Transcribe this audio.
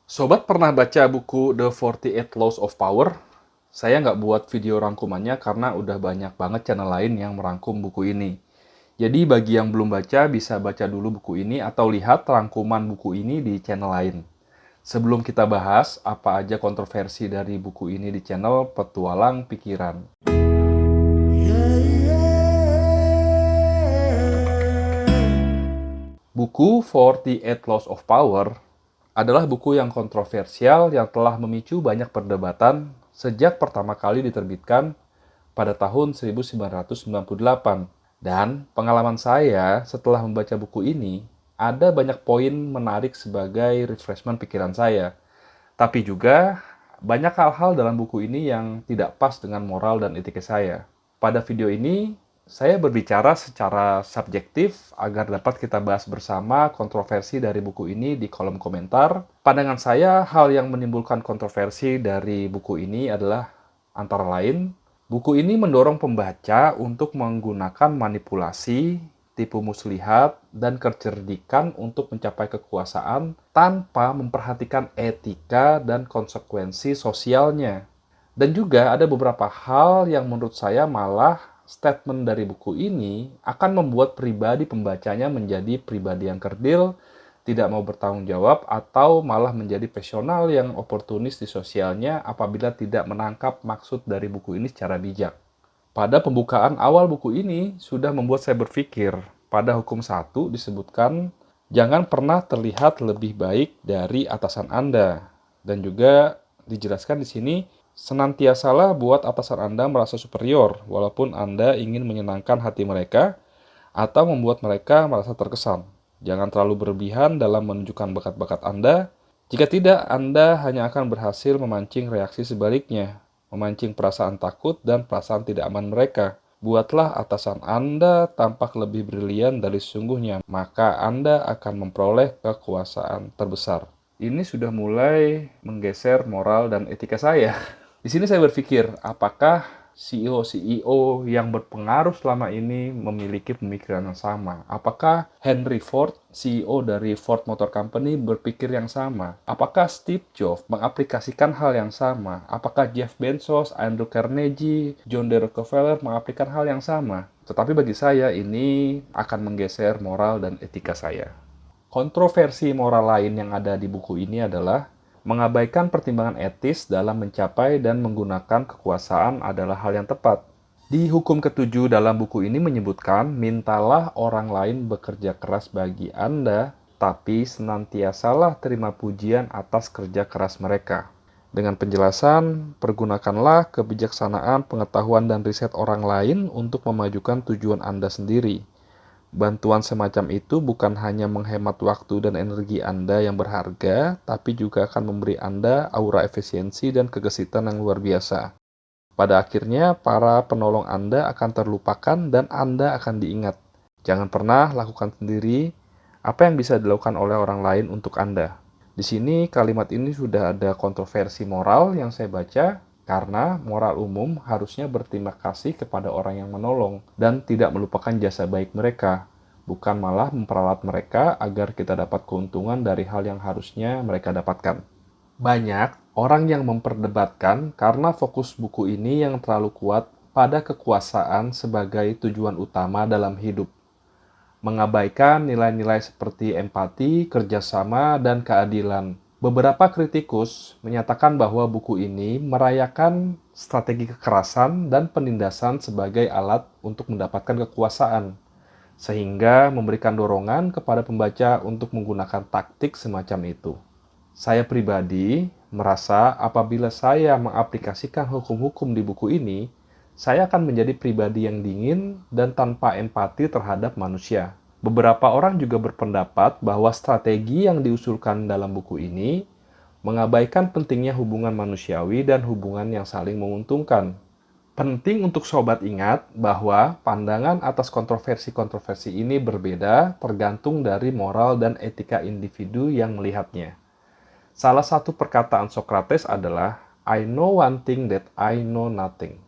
Sobat pernah baca buku The 48 Laws of Power? Saya nggak buat video rangkumannya karena udah banyak banget channel lain yang merangkum buku ini. Jadi bagi yang belum baca bisa baca dulu buku ini atau lihat rangkuman buku ini di channel lain. Sebelum kita bahas apa aja kontroversi dari buku ini di channel Petualang Pikiran. Buku 48 Laws of Power adalah buku yang kontroversial yang telah memicu banyak perdebatan sejak pertama kali diterbitkan pada tahun 1998. Dan pengalaman saya setelah membaca buku ini, ada banyak poin menarik sebagai refreshment pikiran saya. Tapi juga banyak hal-hal dalam buku ini yang tidak pas dengan moral dan etika saya. Pada video ini, saya berbicara secara subjektif agar dapat kita bahas bersama kontroversi dari buku ini di kolom komentar. Pandangan saya, hal yang menimbulkan kontroversi dari buku ini adalah antara lain, buku ini mendorong pembaca untuk menggunakan manipulasi, tipu muslihat, dan kecerdikan untuk mencapai kekuasaan tanpa memperhatikan etika dan konsekuensi sosialnya. Dan juga ada beberapa hal yang menurut saya malah statement dari buku ini akan membuat pribadi pembacanya menjadi pribadi yang kerdil, tidak mau bertanggung jawab, atau malah menjadi profesional yang oportunis di sosialnya apabila tidak menangkap maksud dari buku ini secara bijak. Pada pembukaan awal buku ini sudah membuat saya berpikir, pada hukum 1 disebutkan, jangan pernah terlihat lebih baik dari atasan Anda. Dan juga dijelaskan di sini, senantiasalah buat atasan Anda merasa superior, walaupun Anda ingin menyenangkan hati mereka atau membuat mereka merasa terkesan. Jangan terlalu berlebihan dalam menunjukkan bakat-bakat Anda. Jika tidak, Anda hanya akan berhasil memancing reaksi sebaliknya, memancing perasaan takut dan perasaan tidak aman mereka. Buatlah atasan Anda tampak lebih brilian dari sesungguhnya, maka Anda akan memperoleh kekuasaan terbesar. Ini sudah mulai menggeser moral dan etika saya. Di sini saya berpikir, apakah CEO-CEO yang berpengaruh selama ini memiliki pemikiran yang sama? Apakah Henry Ford, CEO dari Ford Motor Company, berpikir yang sama? Apakah Steve Jobs mengaplikasikan hal yang sama? Apakah Jeff Bezos, Andrew Carnegie, John D. Rockefeller mengaplikasikan hal yang sama? Tetapi bagi saya ini akan menggeser moral dan etika saya. Kontroversi moral lain yang ada di buku ini adalah mengabaikan pertimbangan etis dalam mencapai dan menggunakan kekuasaan adalah hal yang tepat. Di hukum ketujuh dalam buku ini menyebutkan, mintalah orang lain bekerja keras bagi Anda, tapi senantiasalah terima pujian atas kerja keras mereka. Dengan penjelasan, pergunakanlah kebijaksanaan, pengetahuan, dan riset orang lain untuk memajukan tujuan Anda sendiri. Bantuan semacam itu bukan hanya menghemat waktu dan energi Anda yang berharga, tapi juga akan memberi Anda aura efisiensi dan kegesitan yang luar biasa. Pada akhirnya, para penolong Anda akan terlupakan dan Anda akan diingat. Jangan pernah lakukan sendiri apa yang bisa dilakukan oleh orang lain untuk Anda. Di sini kalimat ini sudah ada kontroversi moral yang saya baca, karena moral umum harusnya berterima kasih kepada orang yang menolong dan tidak melupakan jasa baik mereka, bukan malah memperalat mereka agar kita dapat keuntungan dari hal yang harusnya mereka dapatkan. Banyak orang yang memperdebatkan karena fokus buku ini yang terlalu kuat pada kekuasaan sebagai tujuan utama dalam hidup, mengabaikan nilai-nilai seperti empati, kerjasama, dan keadilan. Beberapa kritikus menyatakan bahwa buku ini merayakan strategi kekerasan dan penindasan sebagai alat untuk mendapatkan kekuasaan, sehingga memberikan dorongan kepada pembaca untuk menggunakan taktik semacam itu. Saya pribadi merasa apabila saya mengaplikasikan hukum-hukum di buku ini, saya akan menjadi pribadi yang dingin dan tanpa empati terhadap manusia. Beberapa orang juga berpendapat bahwa strategi yang diusulkan dalam buku ini mengabaikan pentingnya hubungan manusiawi dan hubungan yang saling menguntungkan. Penting untuk sobat ingat bahwa pandangan atas kontroversi-kontroversi ini berbeda tergantung dari moral dan etika individu yang melihatnya. Salah satu perkataan Socrates adalah, I know one thing that I know nothing.